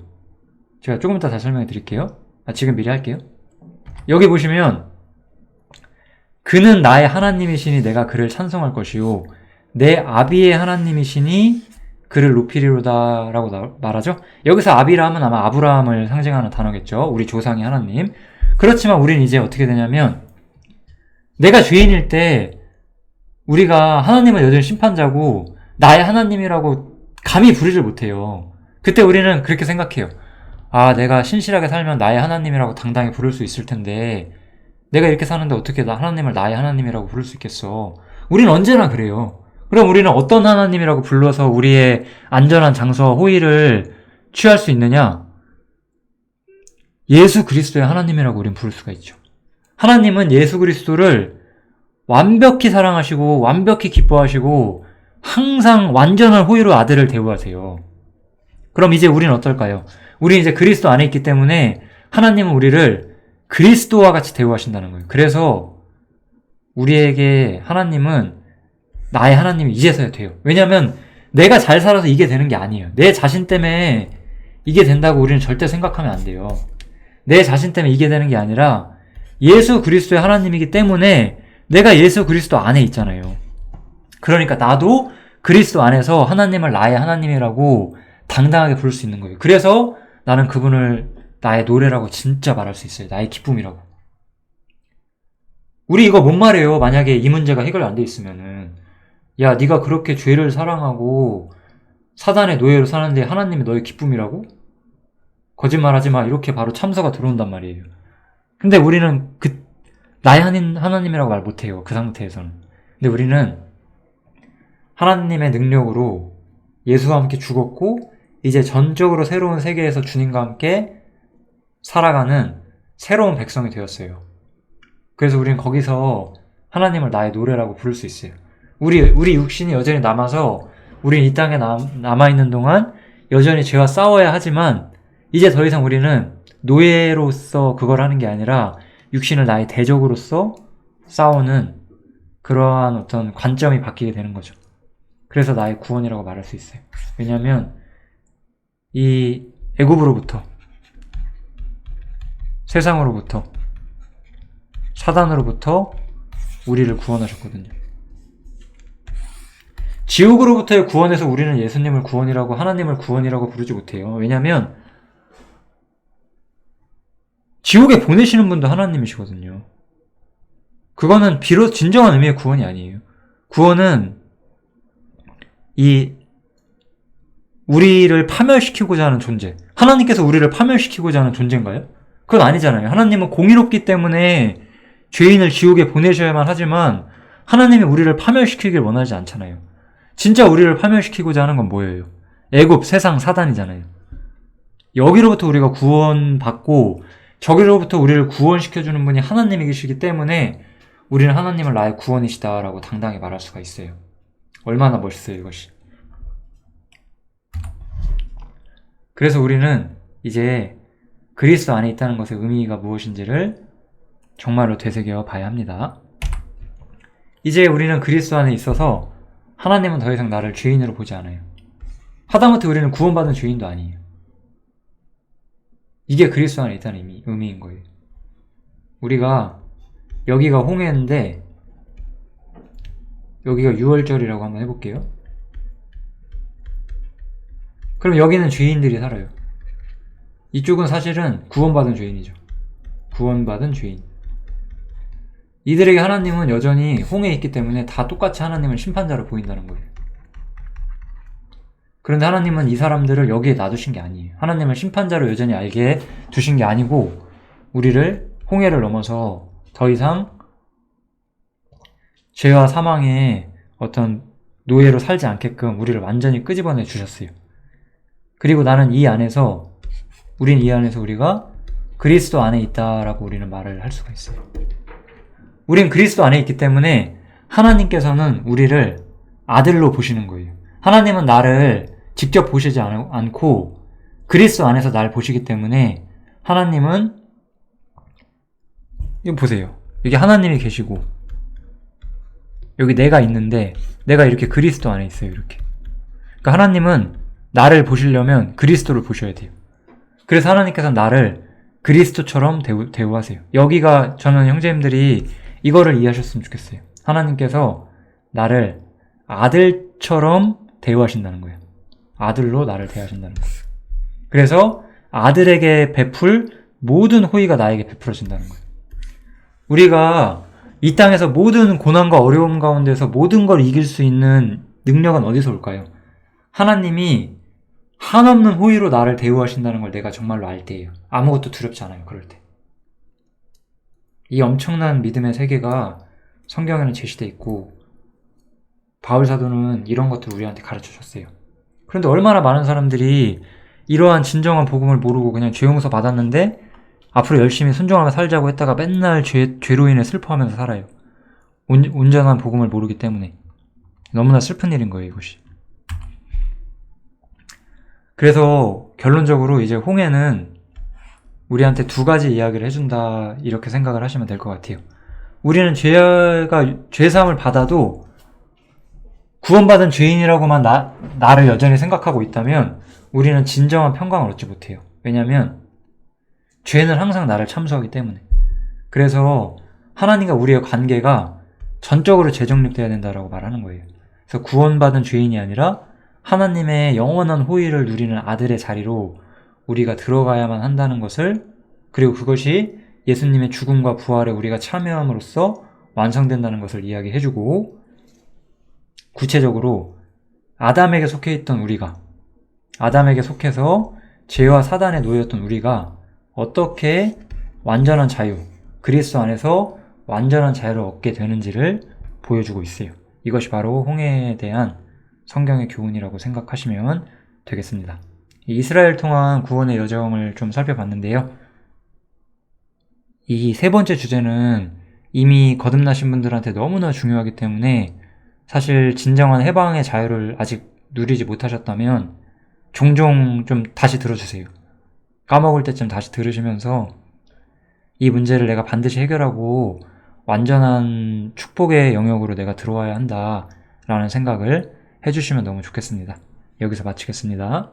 제가 조금 이따 다시 설명해 드릴게요. 지금 미리 할게요. 여기 보시면 그는 나의 하나님이시니 내가 그를 찬송할 것이요 내 아비의 하나님이시니 그를 높이리로다 라고 말하죠. 여기서 아비라 하면 아마 아브라함을 상징하는 단어겠죠. 우리 조상의 하나님. 그렇지만 우리는 이제 어떻게 되냐면 내가 죄인일 때 우리가 하나님은 여전히 심판자고 나의 하나님이라고 감히 부르질 못해요. 그때 우리는 그렇게 생각해요. 내가 신실하게 살면 나의 하나님이라고 당당히 부를 수 있을 텐데 내가 이렇게 사는데 어떻게 하나님을 나의 하나님이라고 부를 수 있겠어. 우리는 언제나 그래요. 그럼 우리는 어떤 하나님이라고 불러서 우리의 안전한 장소와 호의를 취할 수 있느냐? 예수 그리스도의 하나님이라고 우리는 부를 수가 있죠. 하나님은 예수 그리스도를 완벽히 사랑하시고 완벽히 기뻐하시고 항상 완전한 호의로 아들을 대우하세요. 그럼 이제 우리는 어떨까요? 우리 이제 그리스도 안에 있기 때문에 하나님은 우리를 그리스도와 같이 대우하신다는 거예요. 그래서 우리에게 하나님은 나의 하나님이 이제서야 돼요. 왜냐하면 내가 잘 살아서 이게 되는 게 아니에요. 내 자신 때문에 이게 된다고 우리는 절대 생각하면 안 돼요. 내 자신 때문에 이게 되는 게 아니라 예수 그리스도의 하나님이기 때문에 내가 예수 그리스도 안에 있잖아요. 그러니까 나도 그리스도 안에서 하나님을 나의 하나님이라고 당당하게 부를 수 있는 거예요. 그래서 나는 그분을 나의 노래라고 진짜 말할 수 있어요. 나의 기쁨이라고. 우리 이거 못 말해요. 만약에 이 문제가 해결 안 돼 있으면은 야 네가 그렇게 죄를 사랑하고 사단의 노예로 사는데 하나님이 너의 기쁨이라고? 거짓말하지 마. 이렇게 바로 참서가 들어온단 말이에요. 근데 우리는 나의 하나님이라고 말 못해요. 그 상태에서는. 근데 우리는 하나님의 능력으로 예수와 함께 죽었고 이제 전적으로 새로운 세계에서 주님과 함께 살아가는 새로운 백성이 되었어요. 그래서 우리는 거기서 하나님을 나의 노래라고 부를 수 있어요. 우리 육신이 여전히 남아서 우리는 이 땅에 남아있는 동안 여전히 죄와 싸워야 하지만 이제 더 이상 우리는 노예로서 그걸 하는 게 아니라 육신을 나의 대적으로서 싸우는 그러한 어떤 관점이 바뀌게 되는 거죠. 그래서 나의 구원이라고 말할 수 있어요. 왜냐하면 이 애굽으로부터 세상으로부터 사단으로부터 우리를 구원하셨거든요. 지옥으로부터의 구원에서 우리는 예수님을 구원이라고 하나님을 구원이라고 부르지 못해요. 왜냐하면 지옥에 보내시는 분도 하나님이시거든요. 그거는 비로소 진정한 의미의 구원이 아니에요. 구원은 우리를 파멸시키고자 하는 존재. 하나님께서 우리를 파멸시키고자 하는 존재인가요? 그건 아니잖아요. 하나님은 공의롭기 때문에 죄인을 지옥에 보내셔야만 하지만 하나님이 우리를 파멸시키길 원하지 않잖아요. 진짜 우리를 파멸시키고자 하는 건 뭐예요? 애굽, 세상, 사단이잖아요. 여기로부터 우리가 구원받고 저기로부터 우리를 구원시켜주는 분이 하나님이시기 때문에 우리는 하나님을 나의 구원이시다라고 당당히 말할 수가 있어요. 얼마나 멋있어요, 이것이. 그래서 우리는 이제 그리스도 안에 있다는 것의 의미가 무엇인지를 정말로 되새겨 봐야 합니다. 이제 우리는 그리스도 안에 있어서 하나님은 더 이상 나를 죄인으로 보지 않아요. 하다못해 우리는 구원받은 죄인도 아니에요. 이게 그리스도 안에 있다는 의미인 거예요. 우리가 여기가 홍해인데 여기가 유월절이라고 한번 해볼게요. 그럼 여기는 죄인들이 살아요. 이쪽은 사실은 구원받은 죄인이죠. 구원받은 죄인. 이들에게 하나님은 여전히 홍해에 있기 때문에 다 똑같이 하나님을 심판자로 보인다는 거예요. 그런데 하나님은 이 사람들을 여기에 놔두신 게 아니에요. 하나님을 심판자로 여전히 알게 두신 게 아니고 우리를 홍해를 넘어서 더 이상 죄와 사망의 어떤 노예로 살지 않게끔 우리를 완전히 끄집어내 주셨어요. 그리고 우린 이 안에서 우리가 그리스도 안에 있다라고 우리는 말을 할 수가 있어요. 우린 그리스도 안에 있기 때문에 하나님께서는 우리를 아들로 보시는 거예요. 하나님은 나를 직접 보시지 않고 그리스도 안에서 날 보시기 때문에 하나님은 이거 보세요. 여기 하나님이 계시고 여기 내가 있는데 내가 이렇게 그리스도 안에 있어요. 이렇게. 그러니까 하나님은 나를 보시려면 그리스도를 보셔야 돼요. 그래서 하나님께서 나를 그리스도처럼 대우하세요. 여기가 저는 형제님들이 이거를 이해하셨으면 좋겠어요. 하나님께서 나를 아들처럼 대우하신다는 거예요. 아들로 나를 대하신다는 거예요. 그래서 아들에게 베풀 모든 호의가 나에게 베풀어진다는 거예요. 우리가 이 땅에서 모든 고난과 어려움 가운데서 모든 걸 이길 수 있는 능력은 어디서 올까요? 하나님이 한없는 호의로 나를 대우하신다는 걸 내가 정말로 알 때예요. 아무것도 두렵지 않아요. 그럴 때. 이 엄청난 믿음의 세계가 성경에는 제시되어 있고 바울 사도는 이런 것들을 우리한테 가르쳐 줬어요. 그런데 얼마나 많은 사람들이 이러한 진정한 복음을 모르고 그냥 죄 용서 받았는데 앞으로 열심히 순종하며 살자고 했다가 맨날 죄로 인해 슬퍼하면서 살아요. 온전한 복음을 모르기 때문에. 너무나 슬픈 일인 거예요, 이것이. 그래서 결론적으로 이제 홍해는 우리한테 두 가지 이야기를 해준다, 이렇게 생각을 하시면 될 것 같아요. 우리는 죄사함을 받아도 구원받은 죄인이라고만 나를 여전히 생각하고 있다면 우리는 진정한 평강을 얻지 못해요. 왜냐하면 죄는 항상 나를 참수하기 때문에. 그래서 하나님과 우리의 관계가 전적으로 재정립돼야 된다라고 말하는 거예요. 그래서 구원받은 죄인이 아니라 하나님의 영원한 호의를 누리는 아들의 자리로 우리가 들어가야만 한다는 것을, 그리고 그것이 예수님의 죽음과 부활에 우리가 참여함으로써 완성된다는 것을 이야기해주고, 구체적으로 아담에게 속해 있던 우리가, 아담에게 속해서 죄와 사단에 놓였던 우리가 어떻게 완전한 자유, 그리스도 안에서 완전한 자유를 얻게 되는지를 보여주고 있어요. 이것이 바로 홍해에 대한 성경의 교훈이라고 생각하시면 되겠습니다. 이스라엘 통한 구원의 여정을 좀 살펴봤는데요. 이 세 번째 주제는 이미 거듭나신 분들한테 너무나 중요하기 때문에 사실 진정한 해방의 자유를 아직 누리지 못하셨다면 종종 좀 다시 들어주세요. 까먹을 때쯤 다시 들으시면서 이 문제를 내가 반드시 해결하고 완전한 축복의 영역으로 내가 들어와야 한다라는 생각을 해주시면 너무 좋겠습니다. 여기서 마치겠습니다.